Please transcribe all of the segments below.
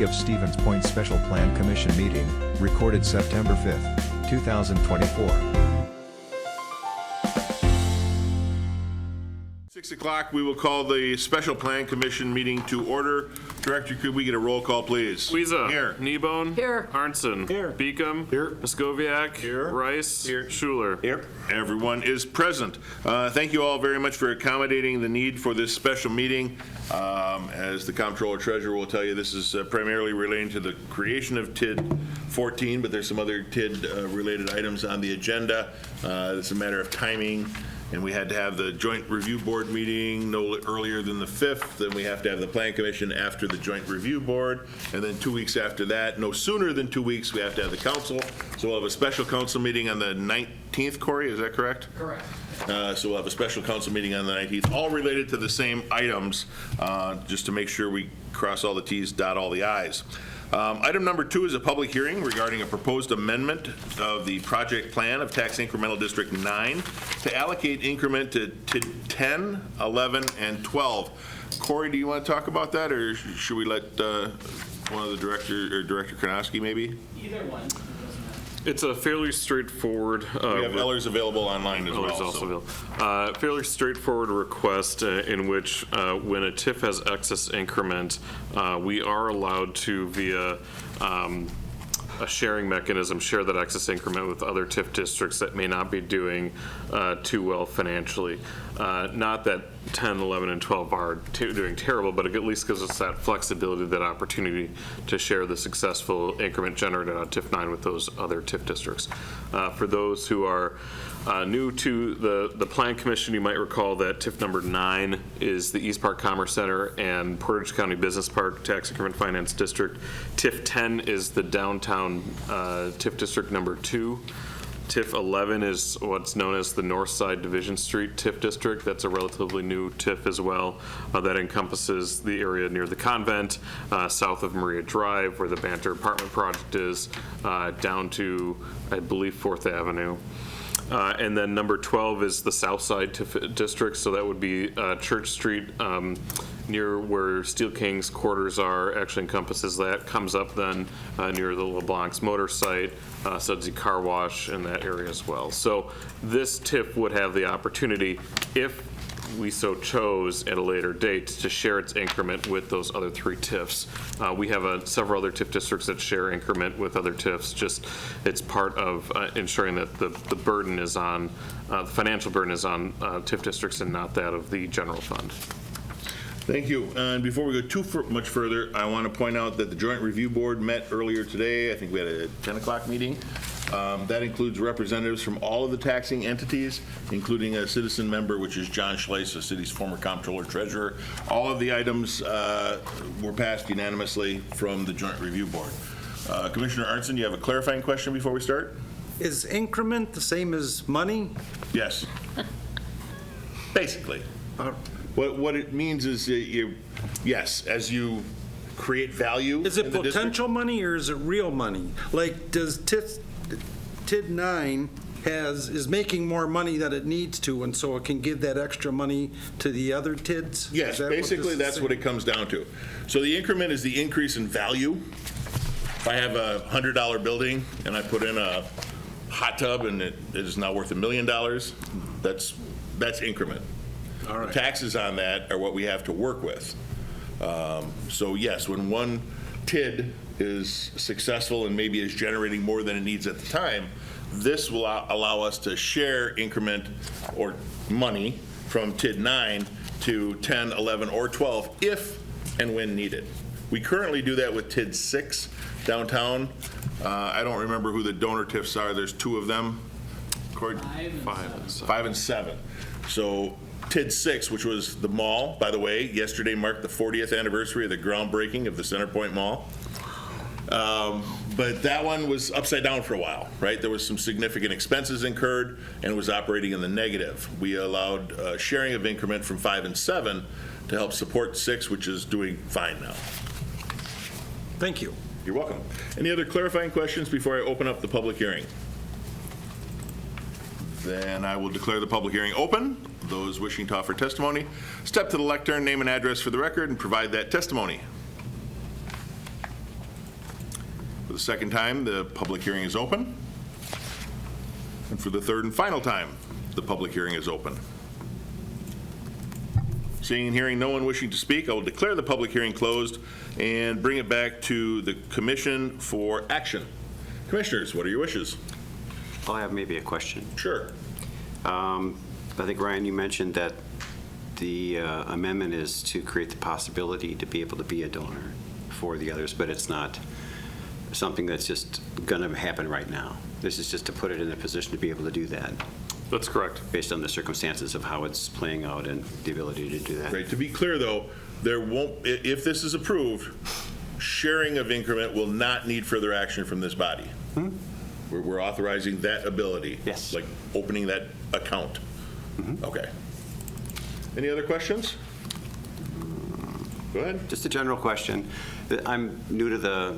of Stevens Point Special Plan Commission meeting, recorded September 5, 2024. 6 o'clock, we will call the Special Plan Commission meeting to order. Director, could we get a roll call, please? Weeza. Here. Kneebone. Here. Arnson. Here. Beacom. Here. Muskoviak. Here. Rice. Here. Schuler. Here. Everyone is present. Thank you all very much for accommodating the need for this special meeting. As the Comptroller Treasurer will tell you, this is primarily relating to the creation of TID 14, but there's some other TID related items on the agenda. It's a matter of timing. And we had to have the Joint Review Board meeting no earlier than the 5th. Then we have to have the Plan Commission after the Joint Review Board. And then 2 weeks after that, no sooner than 2 weeks, we have to have the council. So we'll have a special council meeting on the 19th, Corey, is that correct? Correct. So we'll have a special council meeting on the 19th, all related to the same items, just to make sure we cross all the Ts, dot all the Is. Item number 2 is a public hearing regarding a proposed amendment of the project plan of Tax Incremental District 9 to allocate increment to 10, 11, and 12. Corey, do you want to talk about that, or should we let one of the Director Karnowski maybe? Either one. It's a fairly straightforward. We have Ellers available online as well. Ellers also available. Fairly straightforward request in which when a TIF has excess increment, we are allowed to, via a sharing mechanism, share that excess increment with other TIF districts that may not be doing too well financially. Not that 10, 11, and 12 are doing terrible, but it at least gives us that flexibility, that opportunity to share the successful increment generated on TIF 9 with those other TIF districts. For those who are new to the Plan Commission, you might recall that TIF number 9 is the East Park Commerce Center and Portage County Business Park Tax Increment Finance District. TIF 10 is the downtown TIF District number 2. TIF 11 is what's known as the Northside Division Street TIF District. That's a relatively new TIF as well. That encompasses the area near the convent, south of Maria Drive, where the Banter apartment project is, down to, I believe, 4th Avenue. And then number 12 is the Southside TIF District, so that would be Church Street, near where Steel King's quarters are, actually encompasses that, comes up then near the LeBlanc's motor site, Sudsy Car Wash in that area as well. So this TIF would have the opportunity, if we so chose at a later date, to share its increment with those other 3 TIFs. We have several other TIF districts that share increment with other TIFs. Just it's part of ensuring that the burden is on, the financial burden is on TIF districts and not that of the general fund. Thank you. And before we go too much further, I want to point out that the Joint Review Board met earlier today. I think we had a 10 o'clock meeting. That includes representatives from all of the taxing entities, including a citizen member, which is John Schleiss, the city's former Comptroller Treasurer. All of the items were passed unanimously from the Joint Review Board. Commissioner Arnson, you have a clarifying question before we start? Is increment the same as money? Yes. Basically. What it means is yes, as you create value. Is it in the district. potential money or is it real money? Like, does TID 9 is making more money than it needs to, and so it can give that extra money to the other TIDs? Yes, basically that's what it comes down to. So the increment is the increase in value. If I have a $100 building and I put in a hot tub and it is now worth $1 million, that's increment. All right. The taxes on that are what we have to work with. So yes, when one TID is successful and maybe is generating more than it needs at the time, this will allow us to share increment or money from TID 9 to 10, 11, or 12 if and when needed. We currently do that with TID 6 downtown. I don't remember who the donor TIFs are. There's 2 of them. 5 and 7. So TID 6, which was the mall, by the way, yesterday marked the 40th anniversary of the groundbreaking of the Centerpoint Mall. But that one was upside down for a while, right? There was some significant expenses incurred and was operating in the negative. We allowed sharing of increment from 5 and 7 to help support 6, which is doing fine now. Thank you. You're welcome. Any other clarifying questions before I open up the public hearing? Then I will declare the public hearing open. Those wishing to offer testimony, step to the lectern, name and address for the record, and provide that testimony. the second time, the public hearing is open. And for the third and final time, the public hearing is open. Seeing and hearing no one wishing to speak, I will declare the public hearing closed and bring it back to the commission for action. Commissioners, what are your wishes? I'll have maybe a question. Sure. I think, Ryan, you mentioned that the amendment is to create the possibility to be able to be a donor for the others, but it's not something that's just going to happen right now. This is just to put it in a position to be able to do that That's correct. based on the circumstances of how it's playing out and the ability to do that. Great. To be clear, though, there won't, if this is approved, sharing of increment will not need further action from this body. We're authorizing that ability. Yes. Like opening that account. Okay. Any other questions? Go ahead. Just a general question. I'm new to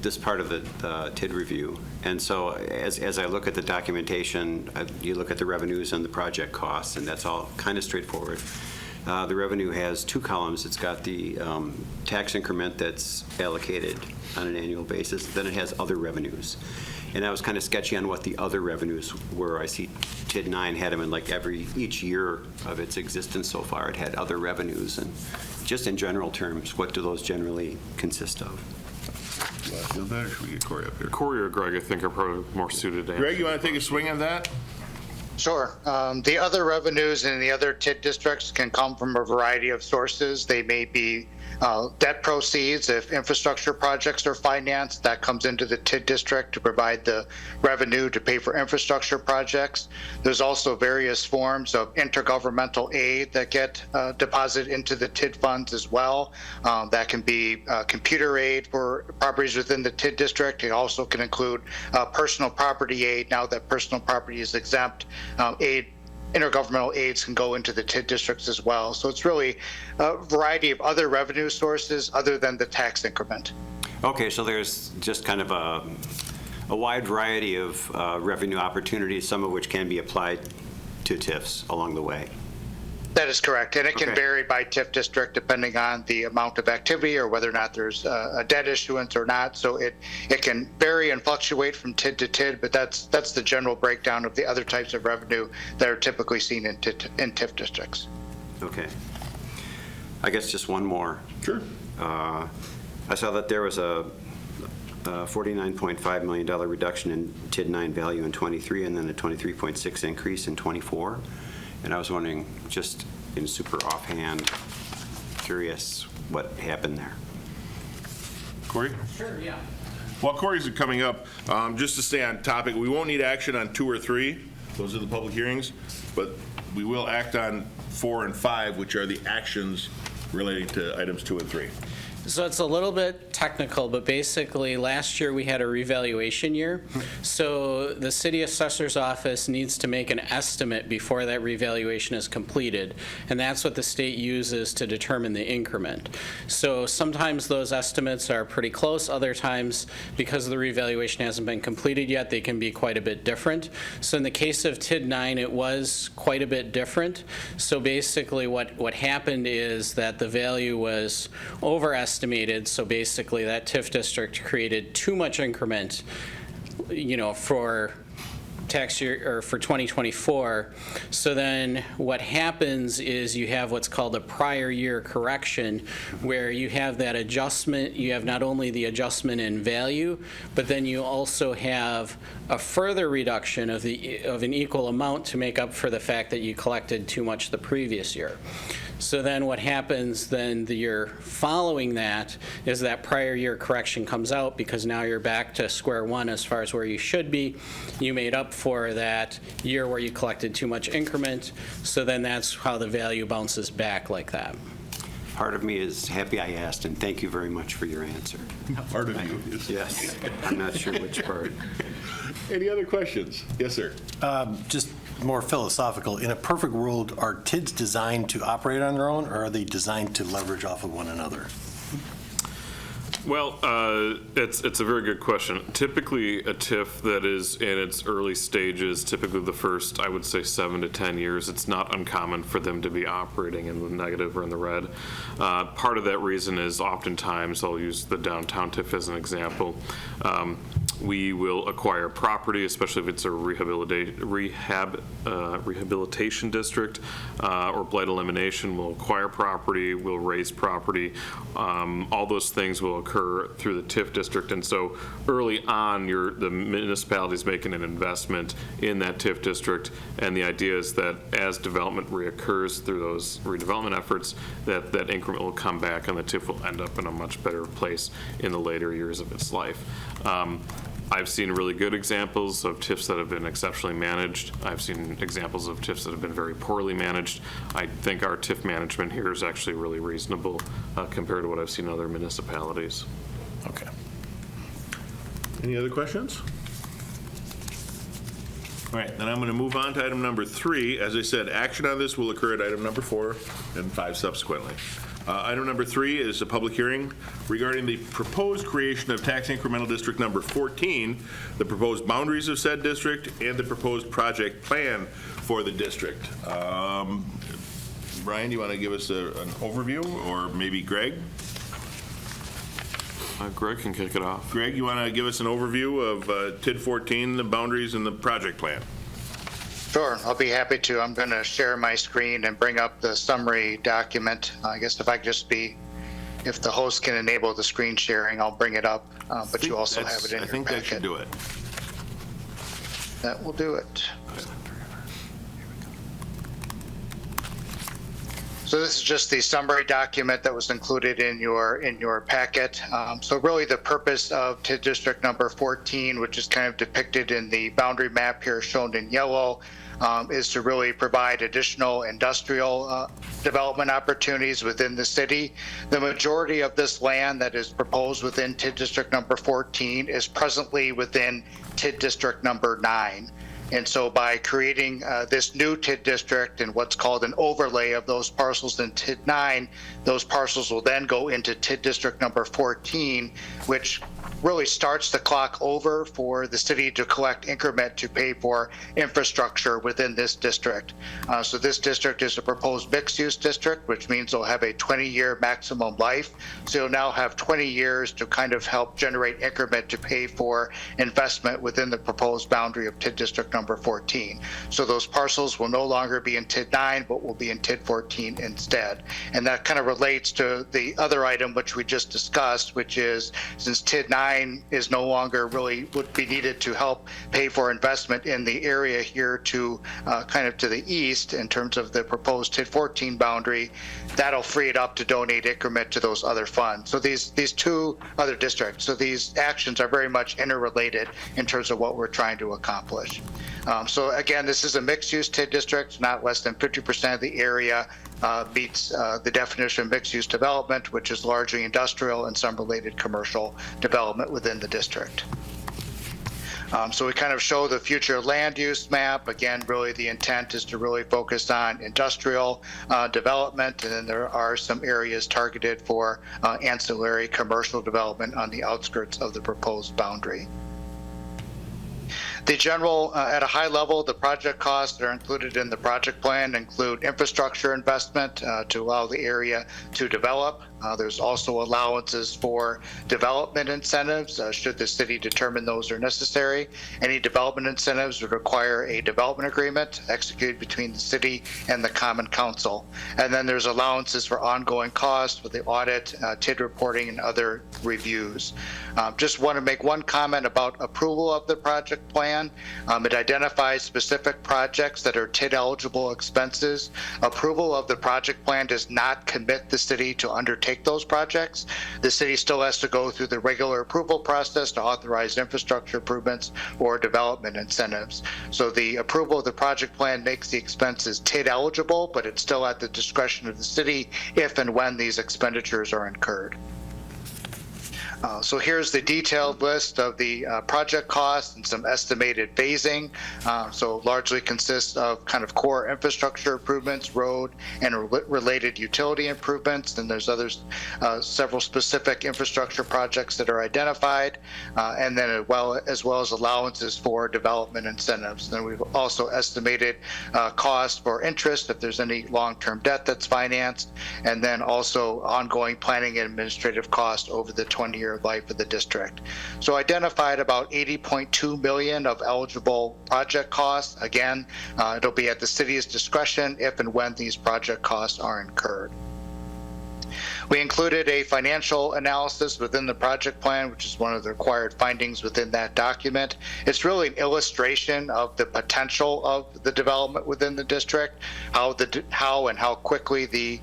this part of the TID review, and so as I look at the documentation, you look at the revenues and the project costs, and that's all kind of straightforward. The revenue has two columns. It's got the tax increment that's allocated on an annual basis. Then it has other revenues. And I was kind of sketchy on what the other revenues were. I see TID 9 had them in like each year of its existence so far. It had other revenues. And just in general terms, what do those generally consist of? Feel better? Should we get Corey up here? Corey or Greg, I think, are probably more suited to answer. Greg, you want to take a swing on that? Sure. The other revenues in the other TID districts can come from a variety of sources. They may be debt proceeds. If infrastructure projects are financed, that comes into the TID district to provide the revenue to pay for infrastructure projects. There's also various forms of intergovernmental aid that get deposited into the TID funds as well. That can be computer aid for properties within the TID district. It also can include personal property aid. Now that personal property is exempt, intergovernmental aids can go into the TID districts as well. So it's really a variety of other revenue sources other than the tax increment. Okay, so there's just kind of a wide variety of revenue opportunities, some of which can be applied to TIFs along the way. That is correct. And it can Okay. vary by TIF district depending on the amount of activity or whether or not there's a debt issuance or not. So it can vary and fluctuate from TID to TID, but that's the general breakdown of the other types of revenue that are typically seen in TIF districts. Okay. I guess just one more. Sure. I saw that there was a $49.5 million reduction in TID 9 value in 23 and then a 23.6 increase in 24. And I was wondering, just in super offhand, curious what happened there. Corey? Sure, yeah. While Corey's coming up, just to stay on topic, we won't need action on 2 or 3. Those are the public hearings. But we will act on 4 and 5, which are the actions relating to items 2 and 3. So it's a little bit technical, but basically, last year we had a revaluation year. So the city assessor's office needs to make an estimate before that revaluation is completed, and that's what the state uses to determine the increment. So sometimes those estimates are pretty close. Other times, because the revaluation hasn't been completed yet, they can be quite a bit different. So in the case of TID 9, it was quite a bit different. So basically, what happened is that the value was overestimated. So basically, that TIF district created too much increment, for tax year or for 2024. So then what happens is you have what's called a prior year correction, where you have that adjustment. You have not only the adjustment in value, but then you also have a further reduction of an equal amount to make up for the fact that you collected too much the previous year. So then what happens then the year following that is that prior year correction comes out, because now you're back to square one as far as where you should be. You made up for that year where you collected too much increment, so then that's how the value bounces back like that. Part of me is happy I asked, and thank you very much for your answer. Part of you is. Yes, I'm not sure which part. Any other questions? Yes, sir. Just more philosophical. In a perfect world, are TIDs designed to operate on their own, or are they designed to leverage off of one another? Well, it's a very good question. Typically, a TIF that is in its early stages, typically the first, I would say, 7 to 10 years, it's not uncommon for them to be operating in the negative or in the red. Part of that reason is oftentimes, I'll use the downtown TIF as an example, we will acquire property, especially if it's a rehabilitation district or blight elimination. We'll acquire property, we'll raise property. All those things will occur through the TIF district. And so early on, the municipality is making an investment in that TIF district. And the idea is that as development reoccurs through those redevelopment efforts, that increment will come back and the TIF will end up in a much better place in the later years of its life. I've seen really good examples of TIFs that have been exceptionally managed. I've seen examples of TIFs that have been very poorly managed. I think our TIF management here is actually really reasonable compared to what I've seen in other municipalities. Okay. Any other questions? All right, then I'm going to move on to item number 3. As I said, action on this will occur at item number 4 and 5 subsequently. Item number 3 is a public hearing regarding the proposed creation of tax incremental district number 14, the proposed boundaries of said district, and the proposed project plan for the district. Brian, do you want to give us an overview, or maybe Greg? Greg can kick it off. Greg, you want to give us an overview of TID 14, the boundaries, and the project plan? Sure, I'll be happy to. I'm going to share my screen and bring up the summary document. I guess if the host can enable the screen sharing, I'll bring it up, but you also have it in your packet. I think that should do it. That will do it. So this is just the summary document that was included in your packet. So really the purpose of TID District number 14, which is kind of depicted in the boundary map here shown in yellow, is to really provide additional industrial development opportunities within the city. The majority of this land that is proposed within TID District number 14 is presently within TID District number 9. And so by creating this new TID district and what's called an overlay of those parcels in TID 9, those parcels will then go into TID district number 14, which really starts the clock over for the city to collect increment to pay for infrastructure within this district. So this district is a proposed mixed-use district, which means it'll have a 20-year maximum life. So you'll now have 20 years to kind of help generate increment to pay for investment within the proposed boundary of TID district number 14. So those parcels will no longer be in TID 9, but will be in TID 14 instead. And that kind of relates to the other item which we just discussed, which is since TID 9 is no longer really would be needed to help pay for investment in the area here to kind of to the east in terms of the proposed TID 14 boundary, that'll free it up to donate increment to those other funds. So these two other districts, so these actions are very much interrelated in terms of what we're trying to accomplish. So again, this is a mixed-use TID district. Not less than 50% of the area meets the definition of mixed-use development, which is largely industrial and some related commercial development within the district. So we kind of show the future land use map. Again, really the intent is to really focus on industrial development, and then there are some areas targeted for ancillary commercial development on the outskirts of the proposed boundary. The general, at a high level, the project costs that are included in the project plan include infrastructure investment to allow the area to develop. There's also allowances for development incentives, should the city determine those are necessary. Any development incentives would require a development agreement executed between the city and the Common Council. And then there's allowances for ongoing costs with the audit, TID reporting, and other reviews. Just want to make one comment about approval of the project plan. It identifies specific projects that are TID eligible expenses. Approval of the project plan does not commit the city to undertake those projects. The city still has to go through the regular approval process to authorize infrastructure improvements or development incentives. So the approval of the project plan makes the expenses TID eligible, but it's still at the discretion of the city if and when these expenditures are incurred. So here's the detailed list of the project costs and some estimated phasing. So largely consists of kind of core infrastructure improvements, road and related utility improvements. And there's others, several specific infrastructure projects that are identified, and then as well as allowances for development incentives. Then we've also estimated cost for interest if there's any long-term debt that's financed, and then also ongoing planning and administrative costs over the 20-year life of the district. So identified about $80.2 million of eligible project costs. Again, it'll be at the city's discretion if and when these project costs are incurred. We included a financial analysis within the project plan, which is one of the required findings within that document. It's really an illustration of the potential of the development within the district, how and how quickly the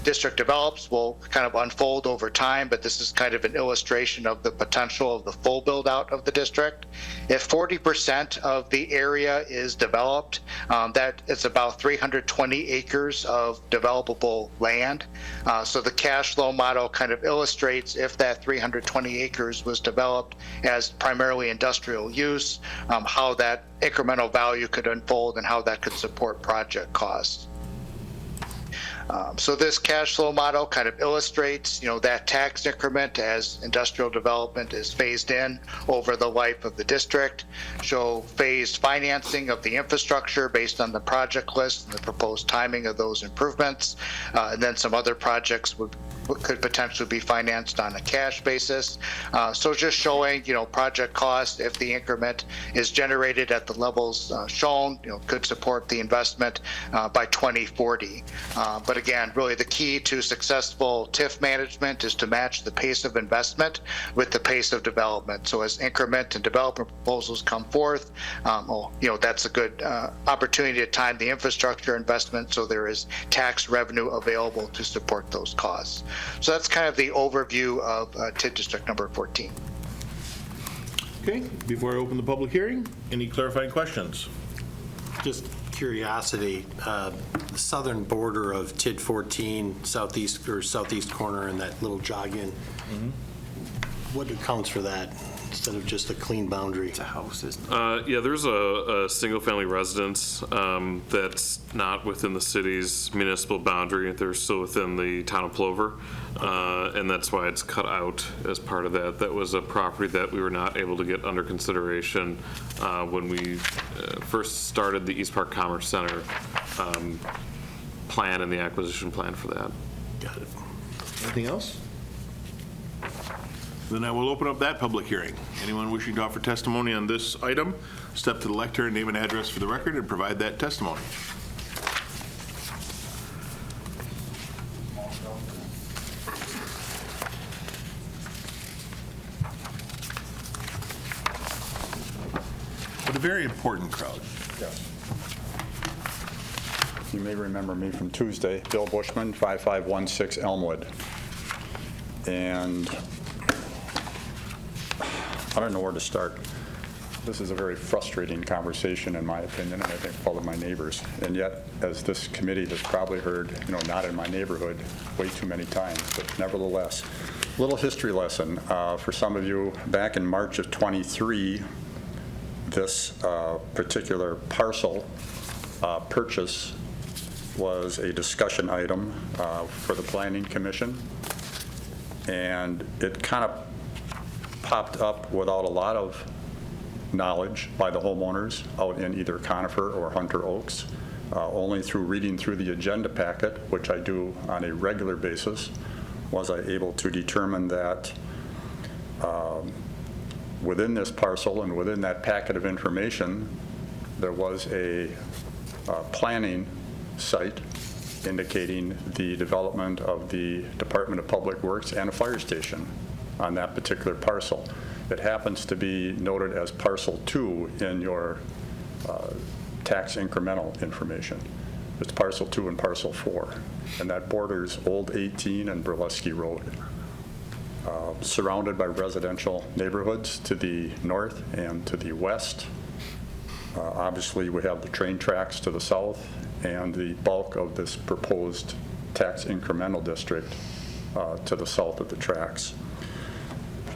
district develops will kind of unfold over time, but this is kind of an illustration of the potential of the full build out of the district. If 40% of the area is developed, that it's about 320 acres of developable land. So the cash flow model kind of illustrates if that 320 acres was developed as primarily industrial use, how that incremental value could unfold and how that could support project costs. So this cash flow model kind of illustrates, that tax increment as industrial development is phased in over the life of the district. Show phased financing of the infrastructure based on the project list and the proposed timing of those improvements. And then some other projects could potentially be financed on a cash basis. So just showing, project cost, if the increment is generated at the levels shown, could support the investment by 2040. But again, really the key to successful TIF management is to match the pace of investment with the pace of development. So as increment and development proposals come forth, that's a good opportunity to time the infrastructure investment so there is tax revenue available to support those costs. So that's kind of the overview of TID District number 14. Okay, before I open the public hearing, any clarifying questions? Just curiosity, the southern border of TID 14, southeast corner, and that little jog in, what accounts for that instead of just a clean boundary? It's a house, isn't it? Yeah, there's a single-family residence that's not within the city's municipal boundary. They're still within the town of Plover, and that's why it's cut out as part of that. That was a property that we were not able to get under consideration when we first started the East Park Commerce Center plan and the acquisition plan for that. Got it. Anything else? Then I will open up that public hearing. Anyone wishing to offer testimony on this item, step to the lectern, name and address for the record, and provide that testimony. But a very important crowd. Yes. You may remember me from Tuesday, Bill Bushman, 5516 Elmwood. And I don't know where to start. This is a very frustrating conversation, in my opinion, and I think for all of my neighbors. And yet, as this committee has probably heard, not in my neighborhood way too many times, but nevertheless, little history lesson for some of you. Back in March of 23, this particular parcel purchase was a discussion item for the Planning Commission, and it kind of popped up without a lot of knowledge by the homeowners out in either Conifer or Hunter Oaks. Only through reading through the agenda packet, which I do on a regular basis, was I able to determine that within this parcel and within that packet of information, there was a planning site indicating the development of the Department of Public Works and a fire station on that particular parcel. It happens to be noted as Parcel 2 in your tax incremental information. It's Parcel 2 and Parcel 4, and that borders Old 18 and Burlesky Road, surrounded by residential neighborhoods to the north and to the west. Obviously, we have the train tracks to the south, and the bulk of this proposed tax incremental district to the south of the tracks.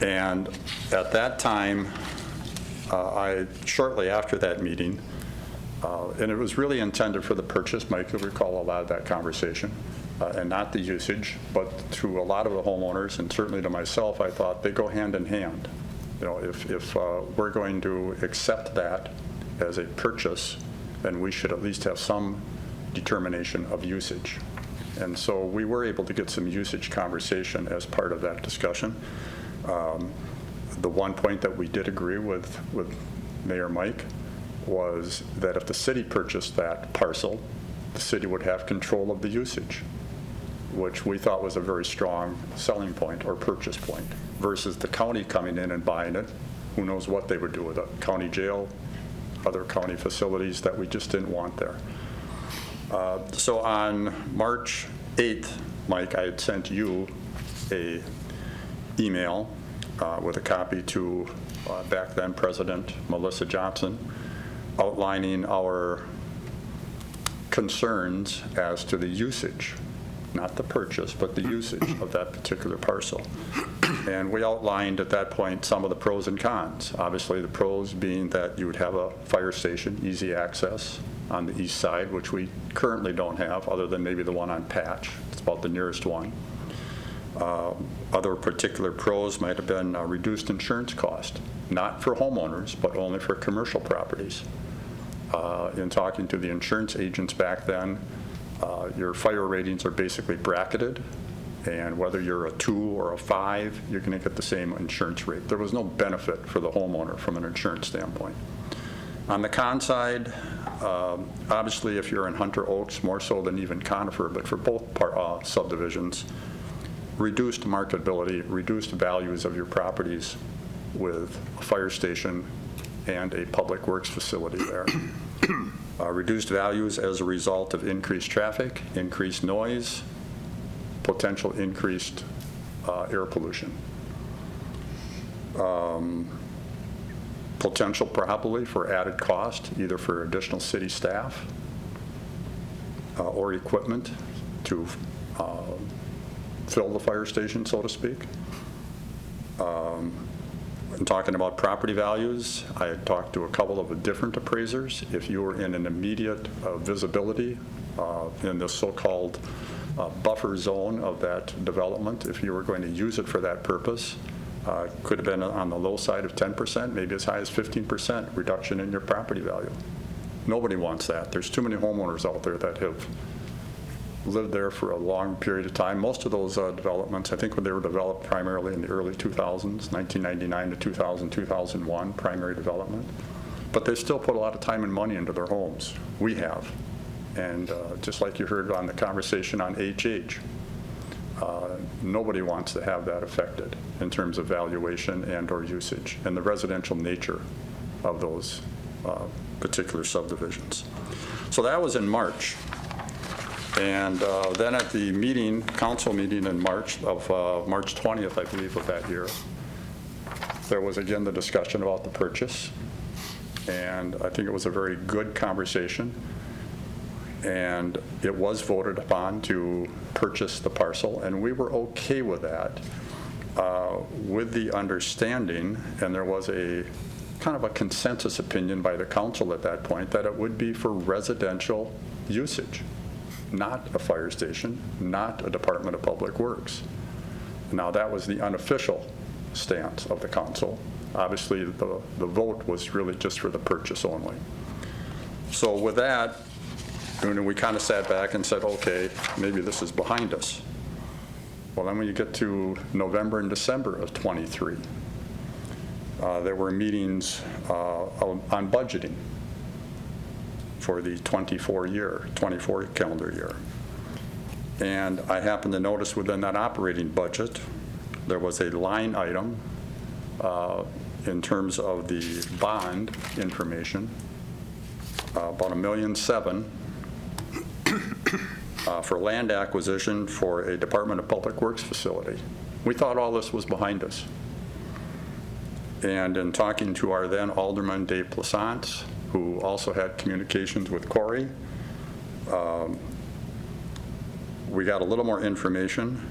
And at that time, shortly after that meeting, and it was really intended for the purchase, Mike, you'll recall a lot of that conversation, and not the usage, but to a lot of the homeowners, and certainly to myself, I thought they go hand in hand. You know, if we're going to accept that as a purchase, then we should at least have some determination of usage. And so we were able to get some usage conversation as part of that discussion. The one point that we did agree with Mayor Mike was that if the city purchased that parcel, the city would have control of the usage, which we thought was a very strong selling point or purchase point, versus the county coming in and buying it. Who knows what they would do with it? County jail, other county facilities that we just didn't want there. So on March 8th, Mike, I had sent you a email with a copy to back then President Melissa Johnson, outlining our concerns as to the usage, not the purchase, but the usage of that particular parcel. And we outlined at that point some of the pros and cons. Obviously, the pros being that you would have a fire station, easy access on the east side, which we currently don't have, other than maybe the one on Patch. It's about the nearest one. Other particular pros might have been reduced insurance cost, not for homeowners, but only for commercial properties. In talking to the insurance agents back then, your fire ratings are basically bracketed, and whether you're a 2 or a 5, you're going to get the same insurance rate. There was no benefit for the homeowner from an insurance standpoint. On the con side, obviously if you're in Hunter Oaks, more so than even Conifer, but for both subdivisions, reduced marketability, reduced values of your properties with a fire station and a public works facility there. Reduced values as a result of increased traffic, increased noise, potential increased air pollution. Potential probably for added cost, either for additional city staff or equipment to fill the fire station, so to speak. In talking about property values, I had talked to a couple of different appraisers. If you were in an immediate visibility in the so-called buffer zone of that development, if you were going to use it for that purpose, could have been on the low side of 10%, maybe as high as 15% reduction in your property value. Nobody wants that. There's too many homeowners out there that have lived there for a long period of time. Most of those developments, I think when they were developed primarily in the early 2000s, 1999 to 2000, 2001, primary development. But they still put a lot of time and money into their homes. We have. And just like you heard on the conversation on HH, nobody wants to have that affected in terms of valuation and or usage and the residential nature of those particular subdivisions. So that was in March. And then at the meeting, council meeting in March of March 20th, I believe, of that year, there was again the discussion about the purchase. And I think it was a very good conversation. And it was voted upon to purchase the parcel, and we were okay with that, with the understanding, and there was a kind of a consensus opinion by the council at that point, that it would be for residential usage, not a fire station, not a Department of Public Works. Now, that was the unofficial stance of the council. Obviously, the vote was really just for the purchase only. So with that, we kind of sat back and said, okay, maybe this is behind us. Well, then when you get to November and December of '23, there were meetings on budgeting for the 24 calendar year. And I happened to notice within that operating budget, there was a line item in terms of the bond information, about $1.7 million for land acquisition for a Department of Public Works facility. We thought all this was behind us. And in talking to our then Alderman Dave Plaisance, who also had communications with Corey, we got a little more information.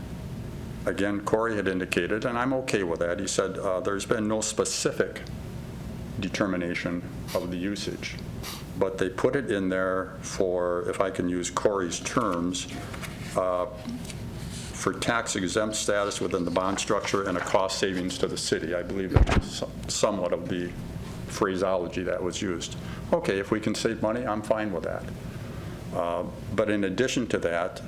again, Corey had indicated, and I'm okay with that, he said there's been no specific determination of the usage, but they put it in there for, if I can use Corey's terms, for tax exempt status within the bond structure and a cost savings to the city. I believe that was somewhat of the phraseology that was used. Okay, if we can save money, I'm fine with that. But in addition to that,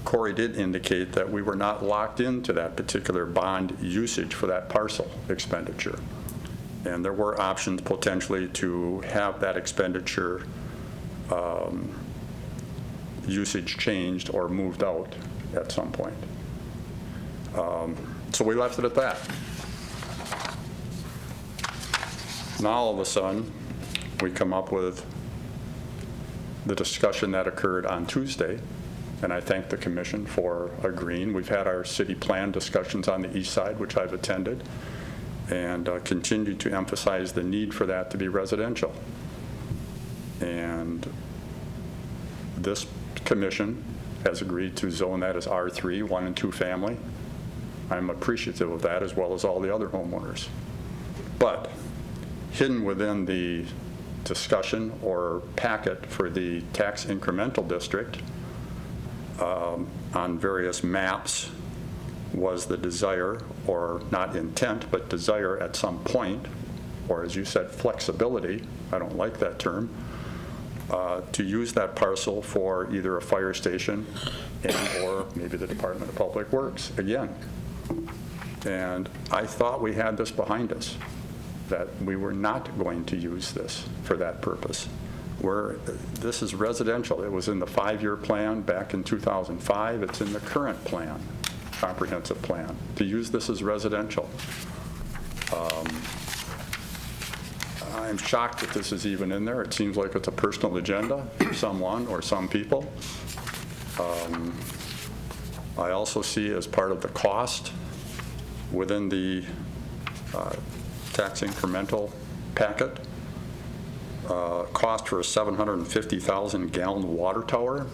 Corey did indicate that we were not locked into that particular bond usage for that parcel expenditure. And there were options potentially to have that expenditure usage changed or moved out at some point. So we left it at that. Now all of a sudden, we come up with the discussion that occurred on Tuesday, and I thank the commission for agreeing. We've had our city plan discussions on the east side, which I've attended, and continue to emphasize the need for that to be residential. And this commission has agreed to zone that as R3, 1 and 2 family. I'm appreciative of that, as well as all the other homeowners. But hidden within the discussion or packet for the tax incremental district on various maps was the desire, or not intent, but desire at some point, or as you said, flexibility, I don't like that term, to use that parcel for either a fire station and or maybe the Department of Public Works again. And I thought we had this behind us, that we were not going to use this for that purpose. This is residential. It was in the 5-year plan back in 2005. It's in the current plan, comprehensive plan, to use this as residential. I'm shocked that this is even in there. It seems like it's a personal agenda for someone or some people. I also see as part of the cost within the tax incremental packet, cost for a 750,000 gallon water tower,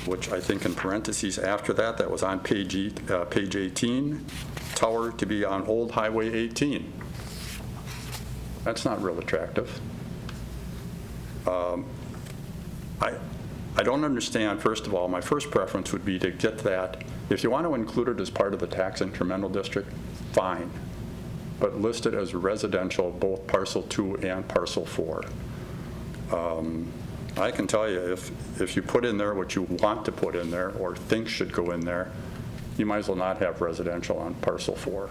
which I think in parentheses after that, that was on page 18, tower to be on Old Highway 18. That's not real attractive. I don't understand, first of all, my first preference would be to get that. If you want to include it as part of the tax incremental district, fine. But list it as residential, both parcel 2 and parcel 4. I can tell you, if you put in there what you want to put in there or think should go in there, you might as well not have residential on parcel 4.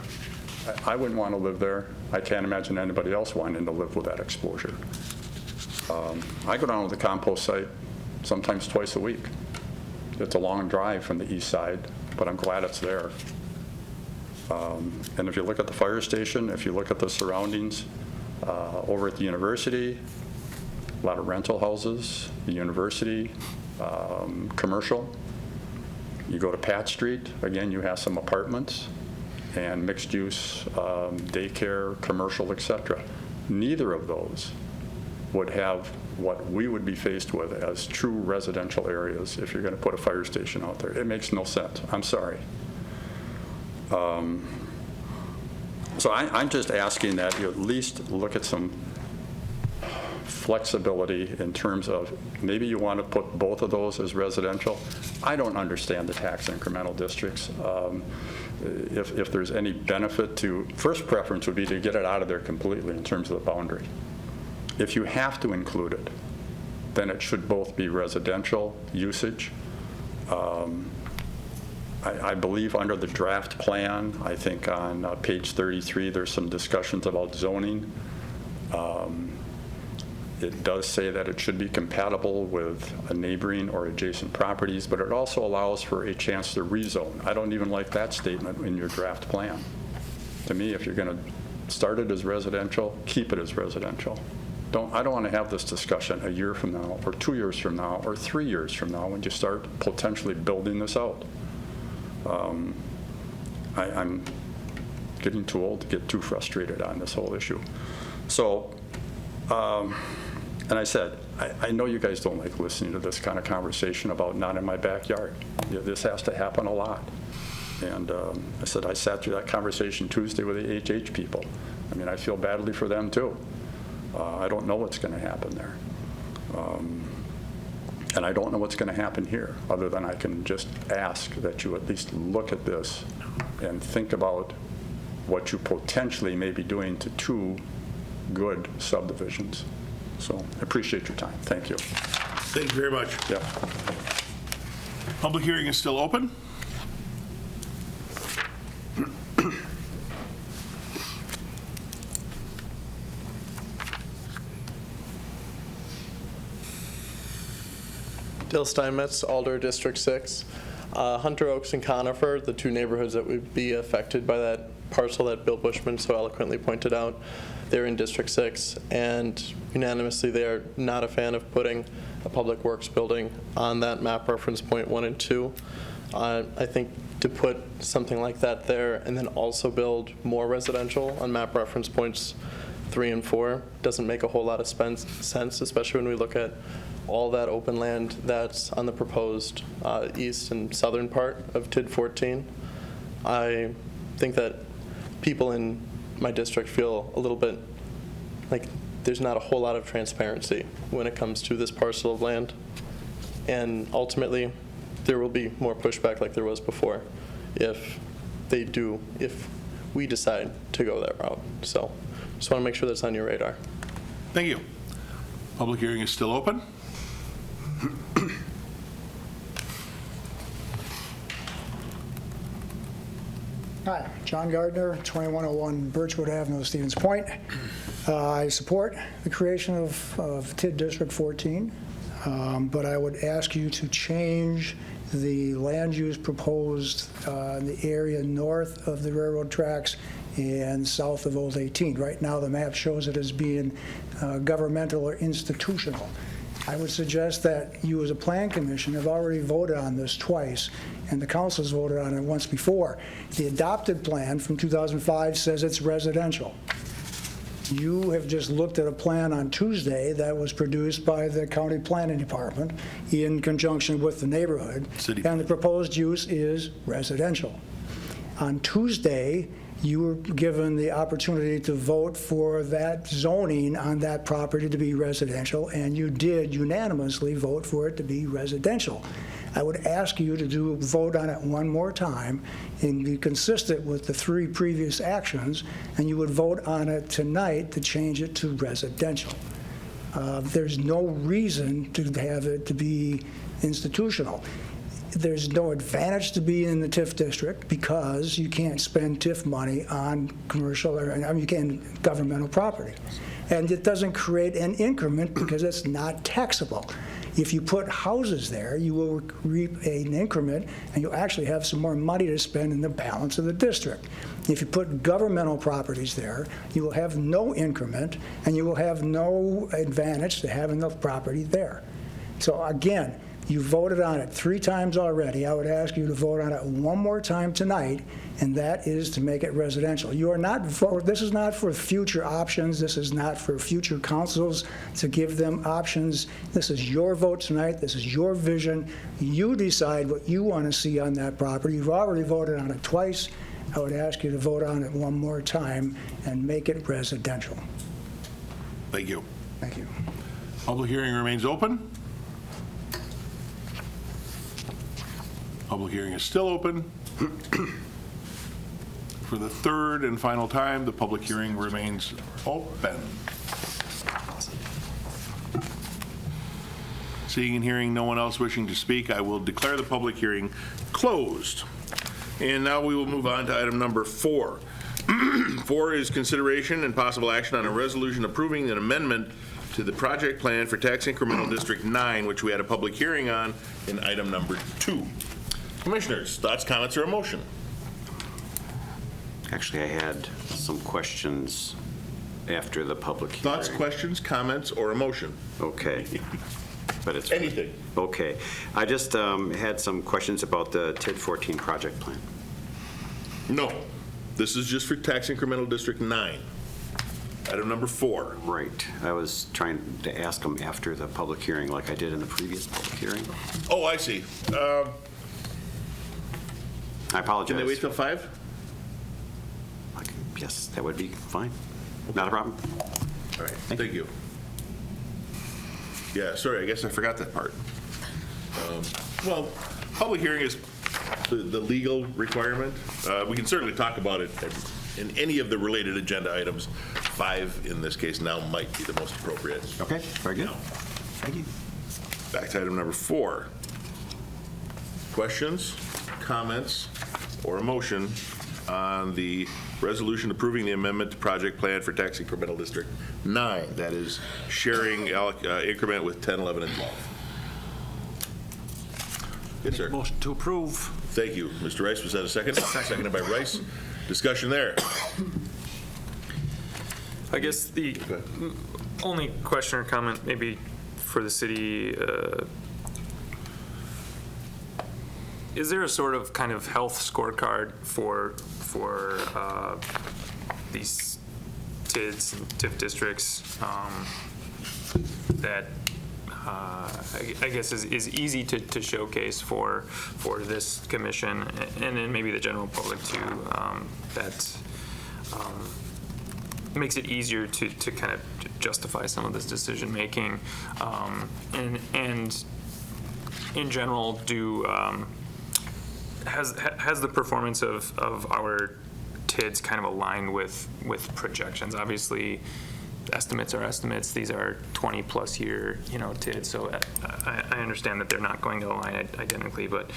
I wouldn't want to live there. I can't imagine anybody else wanting to live with that exposure. I go down to the compost site sometimes twice a week. It's a long drive from the east side, but I'm glad it's there. And if you look at the fire station, if you look at the surroundings, over at the university, a lot of rental houses, the university, commercial. You go to Pat Street, again, you have some apartments and mixed use, daycare, commercial, et cetera. Neither of those would have what we would be faced with as true residential areas if you're going to put a fire station out there. It makes no sense. I'm sorry. So I'm just asking that you at least look at some flexibility in terms of maybe you want to put both of those as residential. I don't understand the tax incremental districts. If there's any benefit to, first preference would be to get it out of there completely in terms of the boundary. If you have to include it, then it should both be residential usage. I believe under the draft plan, I think on page 33, there's some discussions about zoning. It does say that it should be compatible with a neighboring or adjacent properties, but it also allows for a chance to rezone. I don't even like that statement in your draft plan. To me, if you're going to start it as residential, keep it as residential. I don't want to have this discussion a year from now, or 2 years from now, or 3 years from now when you start potentially building this out. I'm getting too old to get too frustrated on this whole issue. So, and I said, I know you guys don't like listening to this kind of conversation about not in my backyard. Yeah, this has to happen a lot. And I said, I sat through that conversation Tuesday with the HH people. I mean, I feel badly for them too. I don't know what's going to happen there. And I don't know what's going to happen here, other than I can just ask that you at least look at this and think about what you potentially may be doing to 2 good subdivisions. So I appreciate your time. Thank you. Thank you very much. Yeah. Public hearing is still open. Dale Steinmetz, Alder, District 6. Hunter Oaks and Conifer, the 2 neighborhoods that would be affected by that parcel that Bill Bushman so eloquently pointed out, they're in District 6, and unanimously they are not a fan of putting a public works building on that map reference point 1 and 2. I think to put something like that there and then also build more residential on map reference points 3 and 4 doesn't make a whole lot of sense, especially when we look at all that open land that's on the proposed east and southern part of TID 14. I think that people in my district feel a little bit like there's not a whole lot of transparency when it comes to this parcel of land. And ultimately, there will be more pushback like there was before if we decide to go that route. So just want to make sure that's on your radar. Thank you. Public hearing is still open. Hi, John Gardner, 2101 Birchwood Avenue, Stevens Point. I support the creation of TID District 14, but I would ask you to change the land use proposed in the area north of the railroad tracks and south of Old 18. Right now, the map shows it as being governmental or institutional. I would suggest that you as a plan commission have already voted on this twice, and the council's voted on it once before. The adopted plan from 2005 says it's residential. You have just looked at a plan on Tuesday that was produced by the county planning department in conjunction with the neighborhood, and the proposed use is residential. On Tuesday, you were given the opportunity to vote for that zoning on that property to be residential, and you did unanimously vote for it to be residential. I would ask you to vote on it one more time and be consistent with the 3 previous actions, and you would vote on it tonight to change it to residential. There's no reason to have it to be institutional. There's no advantage to be in the TIF district because you can't spend TIF money on commercial, you can't governmental property. And it doesn't create an increment because it's not taxable. If you put houses there, you will reap an increment, and you'll actually have some more money to spend in the balance of the district. If you put governmental properties there, you will have no increment, and you will have no advantage to having the property there. So again, you voted on it 3 times already. I would ask you to vote on it one more time tonight, and that is to make it residential. You are not this is not for future options. This is not for future councils to give them options. This is your vote tonight. This is your vision. You decide what you want to see on that property. You've already voted on it twice. I would ask you to vote on it one more time and make it residential. Thank you. Thank you. Public hearing remains open. Public hearing is still open. For the 3rd and final time, the public hearing remains open. Seeing and hearing no one else wishing to speak, I will declare the public hearing closed. And now we will move on to item number 4. 4 is consideration and possible action on a resolution approving an amendment to the project plan for tax incremental District 9, which we had a public hearing on in item number 2. Commissioners, thoughts, comments, or a motion? Actually, I had some questions after the public hearing. Thoughts, questions, comments, or a motion? Okay. But it's anything. Okay. I just had some questions about the TID 14 project plan. No. This is just for tax incremental District 9. Item number 4. Right. I was trying to ask them after the public hearing, like I did in the previous public hearing. Oh, I see. I apologize. Can they wait till 5? Yes, that would be fine. Not a problem. All right, thank you. Yeah, sorry, I guess I forgot that part. Well, public hearing is the legal requirement. We can certainly talk about it in any of the related agenda items. 5, in this case, now might be the most appropriate. Okay, very good. Thank you. Back to item number 4. Questions, comments, or a motion on the resolution approving the amendment to project plan for tax incremental District 9, that is sharing increment with 10, 11, and 12. Yes, sir. Motion to approve. Thank you. Mr. Rice, was that a second? Seconded by Rice. Discussion there. I guess the only question or comment maybe for the city, is there a sort of kind of health scorecard for these TIDs and TIF districts that I guess is easy to showcase for this commission and then maybe the general public too, that makes it easier to kind of justify some of this decision making, and in general, has the performance of our TIDs kind of aligned with projections? Obviously, estimates are estimates. These are 20-plus year, TIDs. So I understand that they're not going to align identically. But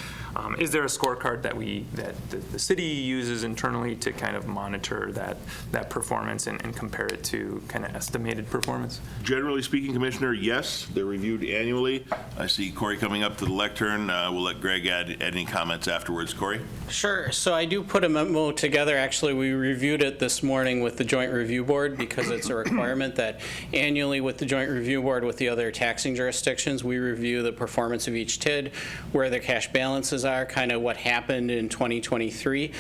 is there a scorecard that the city uses internally to kind of monitor that performance and compare it to kind of estimated performance? Generally speaking, Commissioner, yes, they're reviewed annually. I see Corey coming up to the lectern. We'll let Greg add any comments afterwards. Corey? Sure. So I do put a memo together. Actually, we reviewed it this morning with the Joint Review Board because it's a requirement that annually with the Joint Review Board with the other taxing jurisdictions, we review the performance of each TID, where their cash balances are, kind of what happened in 2023.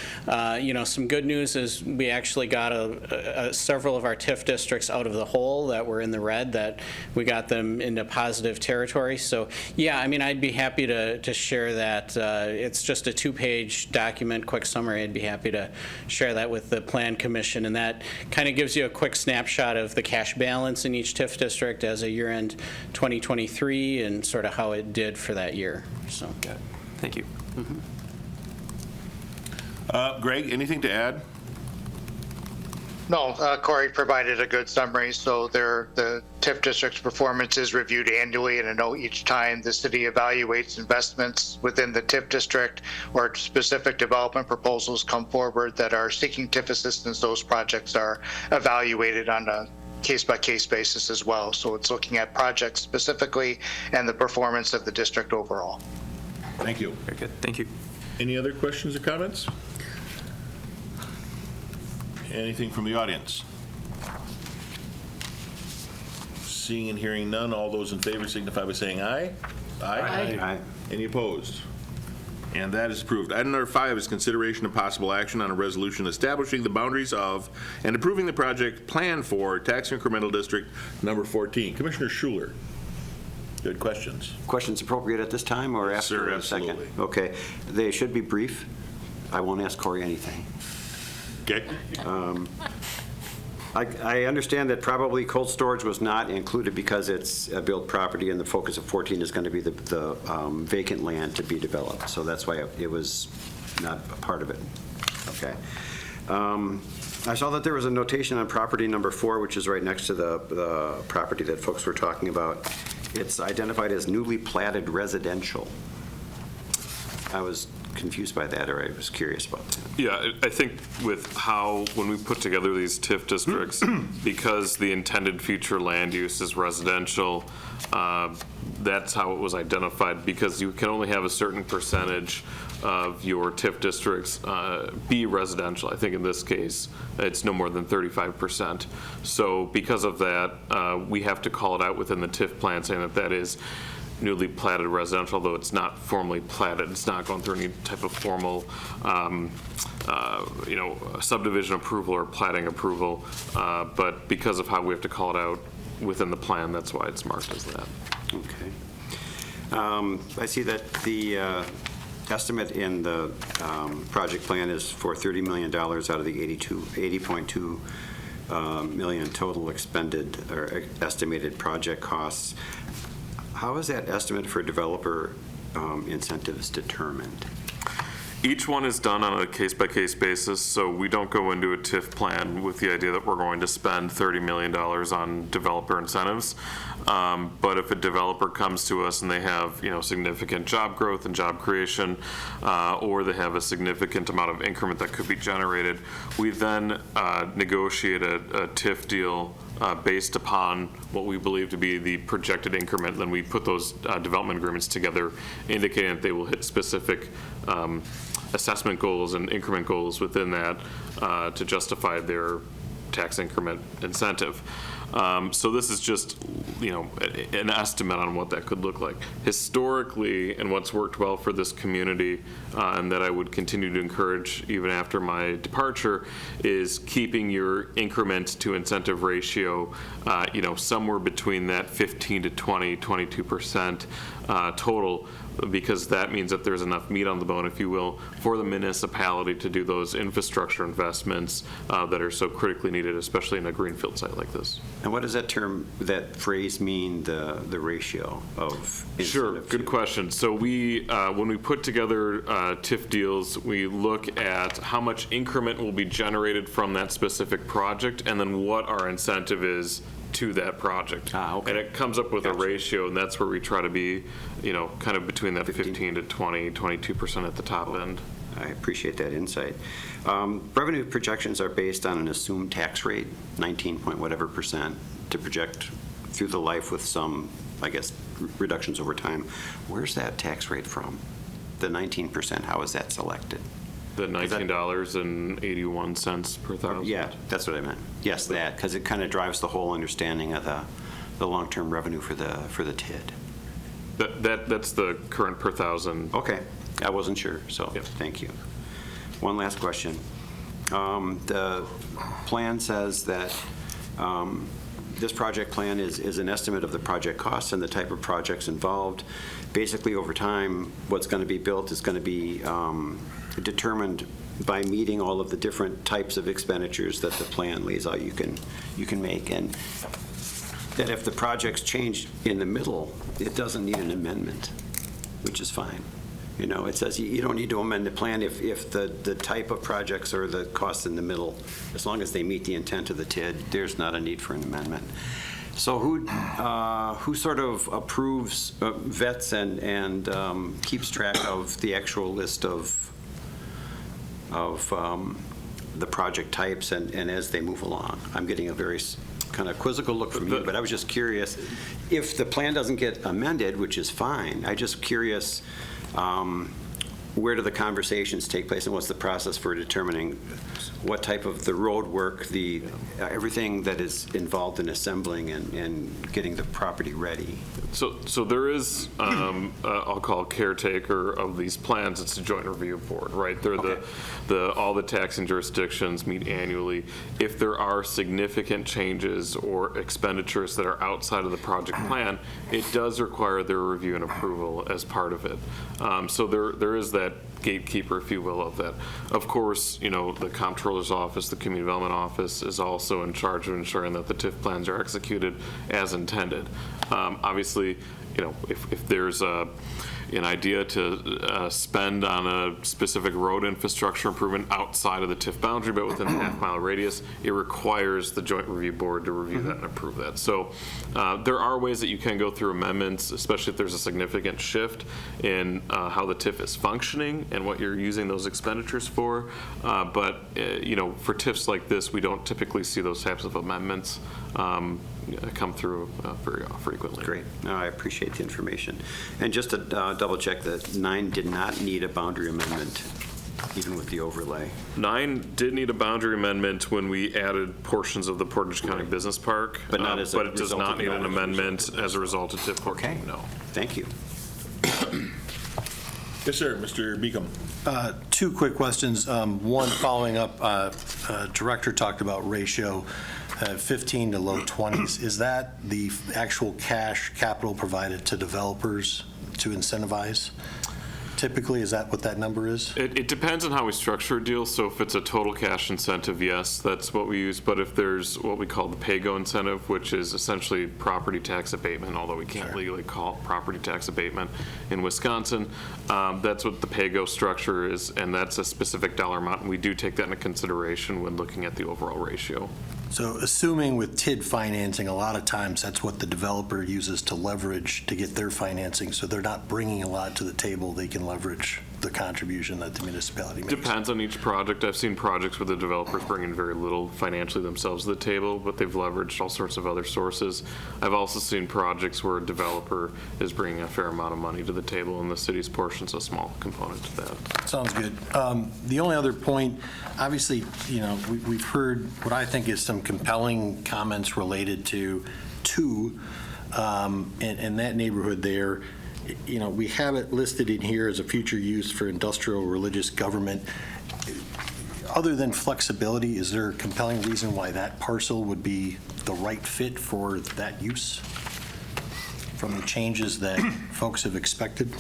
Some good news is we actually got several of our TIF districts out of the hole that were in the red, that we got them into positive territory. So yeah, I mean, I'd be happy to share that. It's just a 2-page document, quick summary. I'd be happy to share that with the Plan Commission, and that kind of gives you a quick snapshot of the cash balance in each TIF district as a year-end 2023 and sort of how it did for that year. So, thank you. Greg, anything to add? No, Corey provided a good summary. So the TIF district's performance is reviewed annually, and I know each time the city evaluates investments within the TIF district or specific development proposals come forward that are seeking TIF assistance, those projects are evaluated on a case-by-case basis as well. So it's looking at projects specifically and the performance of the district overall. Thank you. Very good. Thank you. Any other questions or comments? Anything from the audience? Seeing and hearing none, all those in favor signify by saying aye. Aye. Aye. Any opposed? And that is approved. Item number 5 is consideration of possible action on a resolution establishing the boundaries of and approving the project plan for tax incremental district number 14. Commissioner Schuler, good questions. Questions appropriate at this time or Yes, after sir, a second? absolutely. Okay. They should be brief. I won't ask Corey anything. Okay. I understand that probably cold storage was not included because it's a built property and the focus of 14 is going to be the vacant land to be developed. So that's why it was not a part of it. Okay. I saw that there was a notation on property number 4, which is right next to the property that folks were talking about. It's identified as newly platted residential. I was confused by that, or I was curious about that. Yeah, I think with how, when we put together these TIF districts, because the intended future land use is residential, that's how it was identified, because you can only have a certain percentage of your TIF districts be residential. I think in this case, it's no more than 35%. So because of that, we have to call it out within the TIF plan saying that that is newly platted residential, although it's not formally platted. It's not going through any type of formal, subdivision approval or platting approval. But because of how we have to call it out within the plan, that's why it's marked as that. Okay. I see that the estimate in the project plan is for $30 million out of the 80.2 million total expended or estimated project costs. How is that estimate for developer incentives determined? Each one is done on a case-by-case basis, so we don't go into a TIF plan with the idea that we're going to spend $30 million on developer incentives. But if a developer comes to us and they have, significant job growth and job creation, or they have a significant amount of increment that could be generated, we then negotiate a TIF deal based upon what we believe to be the projected increment. Then we put those development agreements together, indicating that they will hit specific assessment goals and increment goals within that to justify their tax increment incentive. So this is just, an estimate on what that could look like. Historically, and what's worked well for this community, and that I would continue to encourage even after my departure, is keeping your increment to incentive ratio, somewhere between that 15 to 20, 22% total, because that means that there's enough meat on the bone, if you will, for the municipality to do those infrastructure investments that are so critically needed, especially in a greenfield site like this. And what does that phrase mean, the ratio of incentive? Sure, good question. So we, when we put together TIF deals, we look at how much increment will be generated from that specific project, and then what our incentive is to that project. Okay. And it comes up with a ratio, and that's where we try to be, kind of between that 15 to 20, 22% at the top end. I appreciate that insight. Revenue projections are based on an assumed tax rate, 19 point whatever percent, to project through the life with some, I guess, reductions over time. Where's that tax rate from? The 19%, how is that selected? The $19.81 per thousand. Yeah, that's what I meant. Yes, that, because it kind of drives the whole understanding of the long-term revenue for the TID. That's the current per thousand. Okay, I wasn't sure, so Yep. Thank you. One last question. The plan says that this project plan is an estimate of the project costs and the type of projects involved. Basically, over time, what's going to be built is going to be determined by meeting all of the different types of expenditures that the plan lays out you can make, and that if the projects change in the middle, it doesn't need an amendment, which is fine. It says you don't need to amend the plan if the type of projects or the costs in the middle, as long as they meet the intent of the TID, there's not a need for an amendment. So who sort of approves, vets and keeps track of the actual list of the project types and as they move along? I'm getting a very kind of quizzical look from you, but I was just curious, if the plan doesn't get amended, which is fine, I'm just curious, where do the conversations take place and what's the process for determining what type of the road work, everything that is involved in assembling and getting the property ready? So there is, I'll call caretaker of these plans. It's a joint review board, right? They're Okay. all the taxing jurisdictions meet annually. If there are significant changes or expenditures that are outside of the project plan, it does require their review and approval as part of it. So there is that gatekeeper, if you will, of that. Of course, the comptroller's office, the community development office is also in charge of ensuring that the TIF plans are executed as intended. Obviously, if there's an idea to spend on a specific road infrastructure improvement outside of the TIF boundary, but within a half-mile radius, it requires the joint review board to review that and approve that. So there are ways that you can go through amendments, especially if there's a significant shift in how the TIF is functioning and what you're using those expenditures for. But for TIFs like this, we don't typically see those types of amendments come through very frequently. Great. No, I appreciate the information. And just to double check that 9 did not need a boundary amendment even with the overlay. 9 did need a boundary amendment when we added portions of the Portage County Business Park. But not as a But it does result not of need the an overlay. amendment as a result of TIF 14, Okay. no. Thank you. Yes, sir, Mr. Beacom. Two quick questions. One, following up, Director talked about ratio, 15 to low 20s. Is that the actual cash capital provided to developers to incentivize? Typically, is that what that number is? It depends on how we structure a deal. So if it's a total cash incentive, yes, that's what we use. But if there's what we call the pay-go incentive, which is essentially property tax abatement, although we can't legally call it property tax abatement in Wisconsin, that's what the pay-go structure is, and that's a specific dollar amount. And we do take that into consideration when looking at the overall ratio. So assuming with TID financing, a lot of times that's what the developer uses to leverage to get their financing, so they're not bringing a lot to the table. They can leverage the contribution that the municipality makes. Depends on each project. I've seen projects where the developers bring in very little financially themselves to the table, but they've leveraged all sorts of other sources. I've also seen projects where a developer is bringing a fair amount of money to the table, and the city's portion's a small component to that. Sounds good. The only other point, obviously, we've heard what I think is some compelling comments related to and that neighborhood there. We have it listed in here as a future use for industrial religious government. Other than flexibility, is there a compelling reason why that parcel would be the right fit for that use from the changes that folks have expected?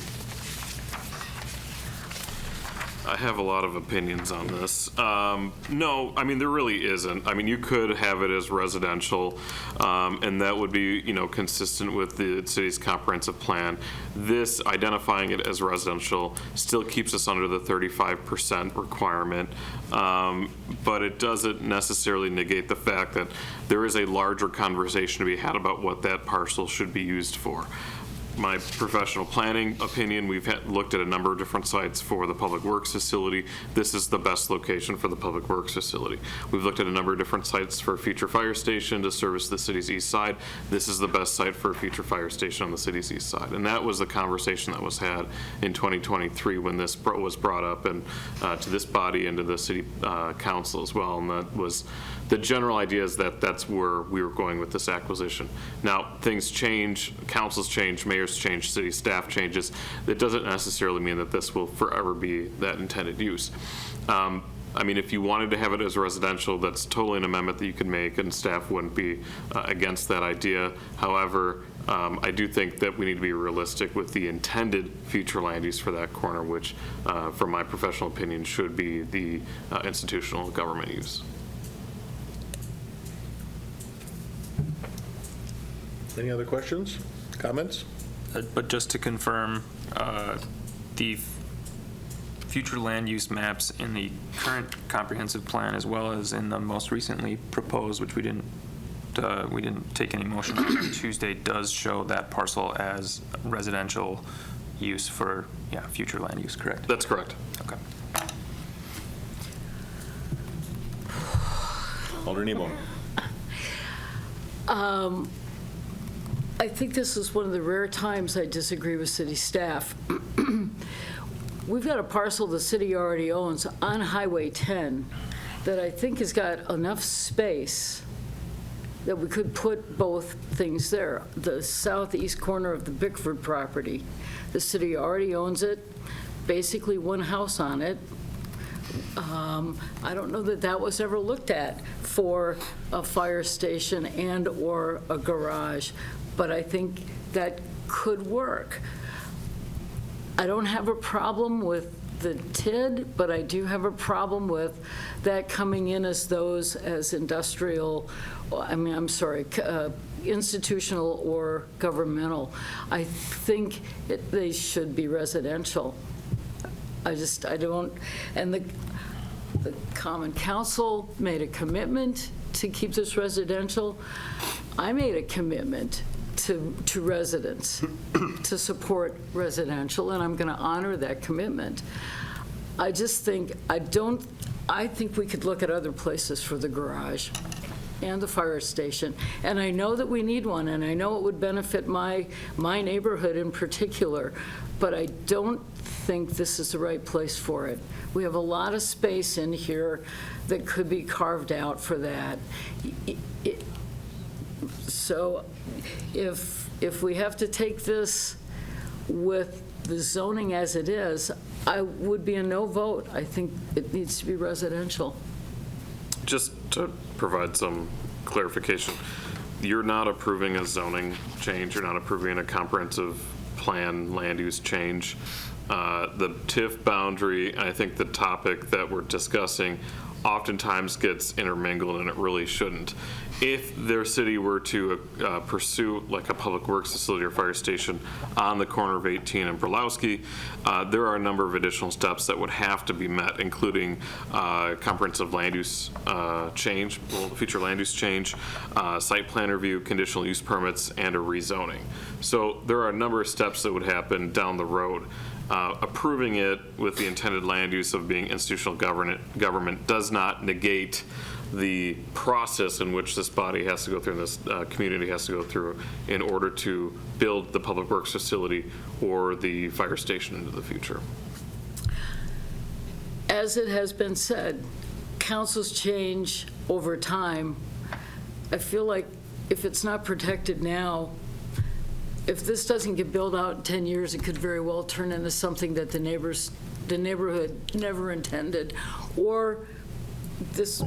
I have a lot of opinions on this. No, I mean, there really isn't. I mean, you could have it as residential, and that would be, consistent with the city's comprehensive plan. This, identifying it as residential, still keeps us under the 35% requirement, but it doesn't necessarily negate the fact that there is a larger conversation to be had about what that parcel should be used for. My professional planning opinion, we've looked at a number of different sites for the Public Works facility. This is the best location for the Public Works facility. We've looked at a number of different sites for a future fire station to service the city's east side. This is the best site for a future fire station on the city's east side. And that was the conversation that was had in 2023 when this was brought up and to this body and to the city council as well. And that was the general idea, is that that's where we were going with this acquisition. Now, things change, councils change, mayors change, city staff changes. It doesn't necessarily mean that this will forever be that intended use. I mean, if you wanted to have it as residential, that's totally an amendment that you could make, and staff wouldn't be against that idea. However, I do think that we need to be realistic with the intended future land use for that corner, which, from my professional opinion, should be the institutional government use. Any other questions, comments? But just to confirm, the future land use maps in the current comprehensive plan, as well as in the most recently proposed, which we didn't take any motion on Tuesday, does show that parcel as residential use for, future land use, correct? That's correct. Okay. Alder Nebo. I think this is one of the rare times I disagree with city staff. We've got a parcel the city already owns on Highway 10 that I think has got enough space that we could put both things there. The southeast corner of the Bickford property, the city already owns it, basically one house on it. I don't know that that was ever looked at for a fire station and/or a garage, but I think that could work. I don't have a problem with the TID, but I do have a problem with that coming in as industrial, institutional or governmental. I think they should be residential. I don't, and the Common Council made a commitment to keep this residential. I made a commitment to residents to support residential, and I'm going to honor that commitment. I just think, I think we could look at other places for the garage. and the fire station. And I know that we need one, and I know it would benefit my neighborhood in particular, but I don't think this is the right place for it. We have a lot of space in here that could be carved out for that. So if we have to take this with the zoning as it is, I would be a no vote. I think it needs to be residential. Just to provide some clarification, you're not approving a zoning change, you're not approving a comprehensive plan land use change. The TIF boundary, I think the topic that we're discussing oftentimes gets intermingled, and it really shouldn't. If their city were to pursue like a public works facility or fire station on the corner of 18 and Burlowski, there are a number of additional steps that would have to be met, including comprehensive land use change, future land use change, site plan review, conditional use permits, and a rezoning. So there are a number of steps that would happen down the road. Approving it with the intended land use of being institutional government does not negate the process in which this body has to go through and this community has to go through in order to build the public works facility or the fire station into the future. As it has been said, councils change over time. I feel like if it's not protected now, if this doesn't get built out in 10 years, it could very well turn into something that the neighborhood never intended, or this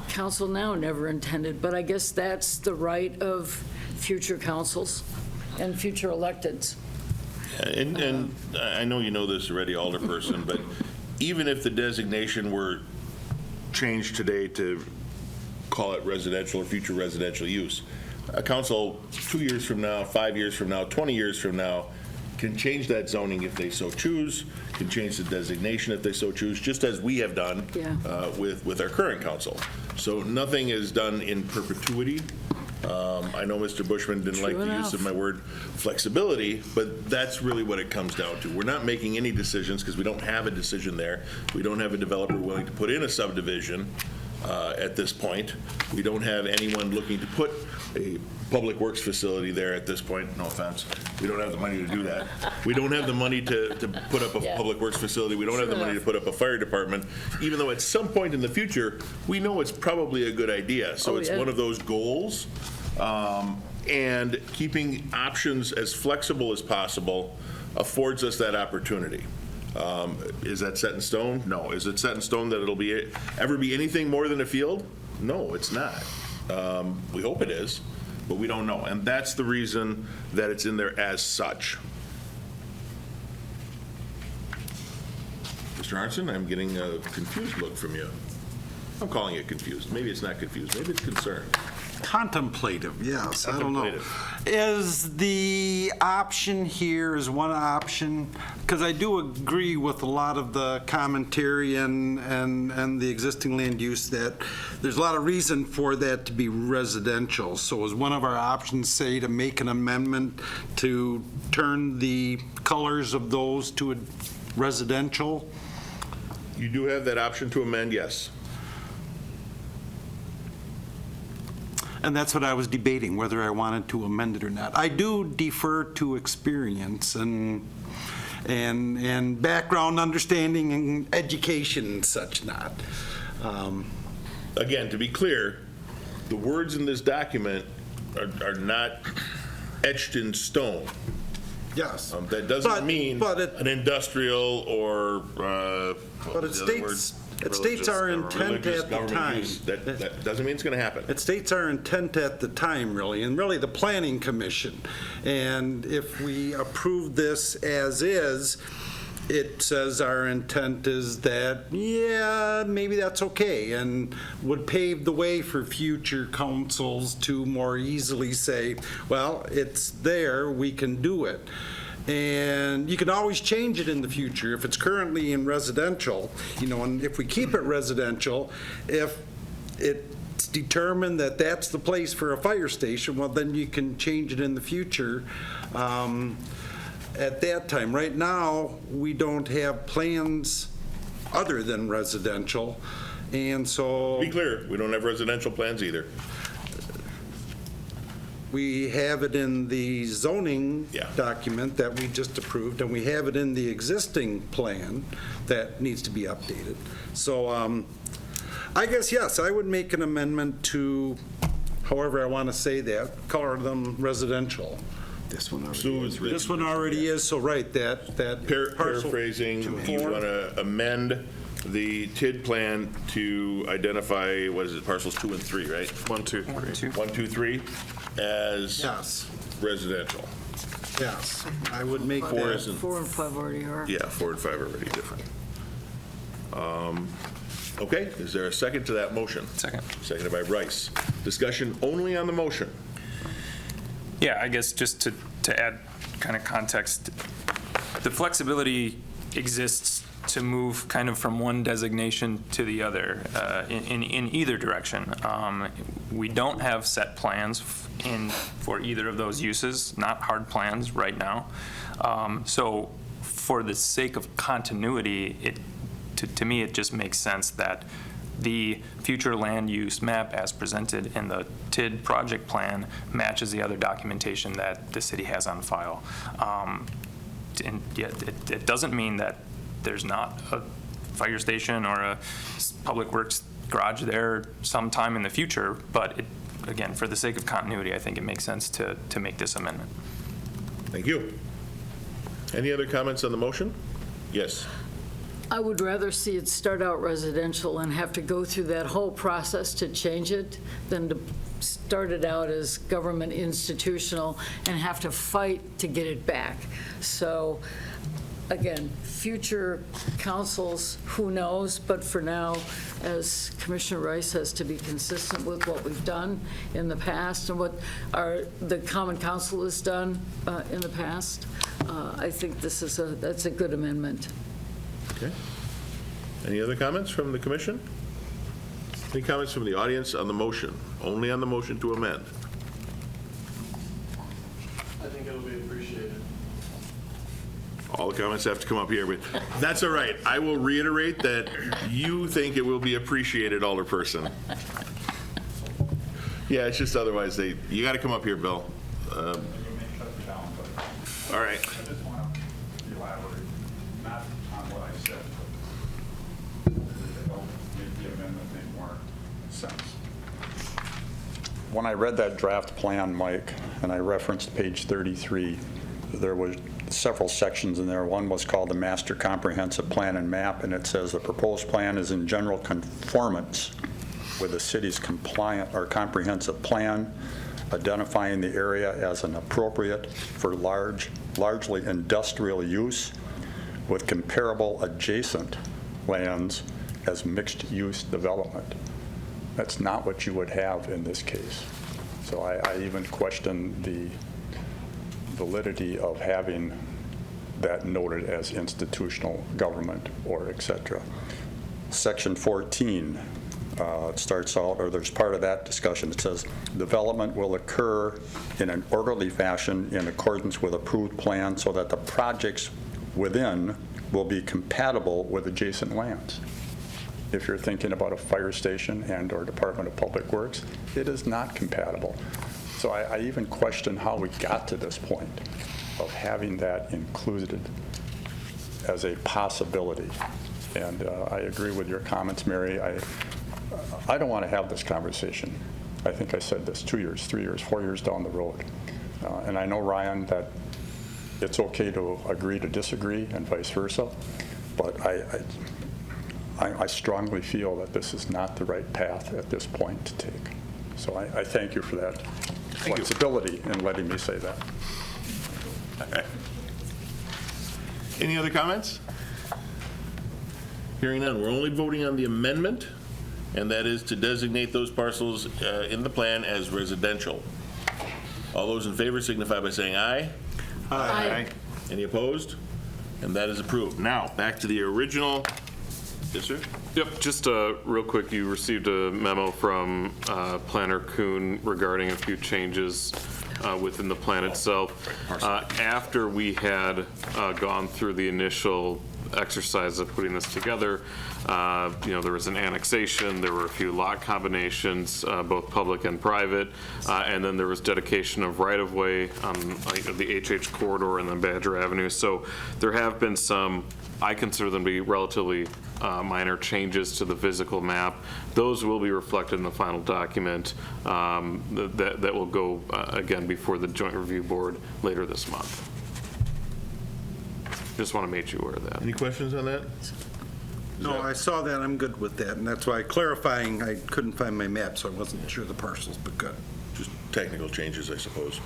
council now never intended. But I guess that's the right of future councils and future electeds. And I know you know this already, Alderperson, but even if the designation were changed today to call it residential or future residential use, a council 2 years from now, 5 years from now, 20 years from now can change that zoning if they so choose, can change the designation if they so choose, just as we have done with our current council. So nothing is done in perpetuity. I know Mr. Bushman didn't like the use of my word flexibility, but that's really what it comes down to. We're not making any decisions because we don't have a decision there. We don't have a developer willing to put in a subdivision at this point. We don't have anyone looking to put a public works facility there at this point. No offense. We don't have the money to do that. We don't have the money to put up a public works facility. We don't have the money to put up a fire department, even though at some point in the future, we know it's probably a good idea. So it's one of those goals. And keeping options as flexible as possible affords us that opportunity. Is that set in stone? No. Is it set in stone that it'll ever be anything more than a field? No, it's not. We hope it is, but we don't know. And that's the reason that it's in there as such. Mr. Arnson, I'm getting a confused look from you. I'm calling it confused. Maybe it's not confused. Maybe it's concerned. Contemplative, yes. Contemplative. I don't know. Is the option here, is one option, because I do agree with a lot of the commentary and the existing land use that there's a lot of reason for that to be residential. So is one of our options, say, to make an amendment to turn the colors of those to a residential? You do have that option to amend, yes. And that's what I was debating, whether I wanted to amend it or not. I do defer to experience and background understanding and education and such not. Again, to be clear, the words in this document are not etched in stone. Yes. That doesn't mean an industrial or but it states our intent at the time. That doesn't mean it's going to happen. It states our intent at the time, really, and really the Planning Commission. And if we approve this as is, it says our intent is that, yeah, maybe that's okay, and would pave the way for future councils to more easily say, well, it's there, we can do it. And you can always change it in the future. If it's currently in residential, and if we keep it residential, if it's determined that that's the place for a fire station, well, then you can change it in the future at that time. Right now, we don't have plans other than residential, And so Be clear, we don't have residential plans either. we have it in the zoning Yeah. document that we just approved, and we have it in the existing plan that needs to be updated. So I guess, yes, I would make an amendment to, however I want to say that, color them residential. This one This one already is, so right, that parcel Paraphrasing, to you form. want to amend the TID plan to identify, what is it, parcels 2 and 3, right? 1, 2, 3. 1, 2, 3 as Yes, residential. yes, I would make Four that. isn't, 4 and 5 already are. yeah, 4 and 5 are already different. Okay, is there a second to that motion? Second. Seconded by Rice. Discussion only on the motion. Yeah, I guess just to add kind of context, the flexibility exists to move kind of from one designation to the other in either direction. We don't have set plans for either of those uses, not hard plans right now. So for the sake of continuity, to me, it just makes sense that the future land use map as presented in the TID project plan matches the other documentation that the city has on file. And yet, it doesn't mean that there's not a fire station or a public works garage there sometime in the future, but again, for the sake of continuity, I think it makes sense to make this amendment. Thank you. Any other comments on the motion? Yes. I would rather see it start out residential and have to go through that whole process to change it than to start it out as government institutional and have to fight to get it back. So, again, future councils, who knows, but for now, as Commissioner Rice has to be consistent with what we've done in the past and what the Common Council has done in the past, I think that's a good amendment. Okay. Any other comments from the commission? Any comments from the audience on the motion? Only on the motion to amend. I think it'll be appreciated. All the comments have to come up here, but that's all right. I will reiterate that you think it will be appreciated, Alderperson. Yeah, it's just otherwise you got to come up here, Bill. All right. I just want to elaborate, not on what I said, but to help make the amendment make more sense. When I read that draft plan, Mike, and I referenced page 33, there was several sections in there. One was called the Master Comprehensive Plan and Map, and it says the proposed plan is in general conformance with the city's compliant or comprehensive plan, identifying the area as an appropriate for largely industrial use with comparable adjacent lands as mixed-use development. That's not what you would have in this case. So I even question the validity of having that noted as institutional government or et cetera. Section 14, it starts out, or there's part of that discussion. It says, development will occur in an orderly fashion in accordance with approved plans so that the projects within will be compatible with adjacent lands. If you're thinking about a fire station and or Department of Public Works, it is not compatible. So I even question how we got to this point of having that included as a possibility. And I agree with your comments, Mary. I don't want to have this conversation. I think I said this 2 years, 3 years, 4 years down the road. And I know, Ryan, that it's okay to agree to disagree and vice versa, but I strongly feel that this is not the right path at this point to take. So I thank you for that flexibility in letting me say that. Okay. Any other comments? Hearing none, we're only voting on the amendment, and that is to designate those parcels in the plan as residential. All those in favor signify by saying aye. Aye. Any opposed? And that is approved. Now, back to the original. Yes, sir? Yep, just real quick, you received a memo from Planner Kuhn regarding a few changes within the plan itself. After we had gone through the initial exercise of putting this together. There was an annexation, there were a few lot combinations, both public and private, and then there was dedication of right-of-way on the HH corridor and then Badger Avenue. So there have been some, I consider them to be relatively minor changes to the physical map. Those will be reflected in the final document that will go, again, before the Joint Review Board later this month. Just want to make you aware of that. Any questions on that? No, I saw that, I'm good with that, and that's why clarifying, I couldn't find my map, so I wasn't sure the parcels, but good. Just technical changes, I suppose.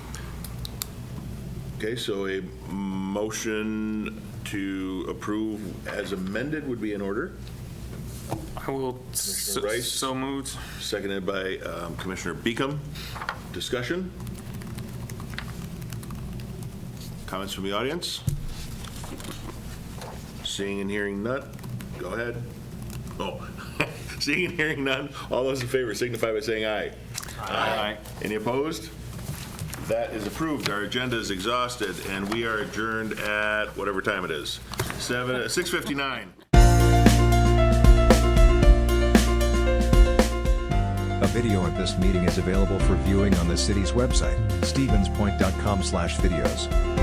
Okay, so a motion to approve as amended would be in order. I will, Commissioner Rice. so moved. Seconded by Commissioner Beacom. Discussion? Comments from the audience? Seeing and hearing none, go ahead. Oh, seeing and hearing none, all those in favor signify by saying aye. Aye. Any opposed? That is approved. Our agenda is exhausted, and we are adjourned at whatever time it is, 6:59. A video of this meeting is available for viewing on the city's website, stevenspoint.com/videos.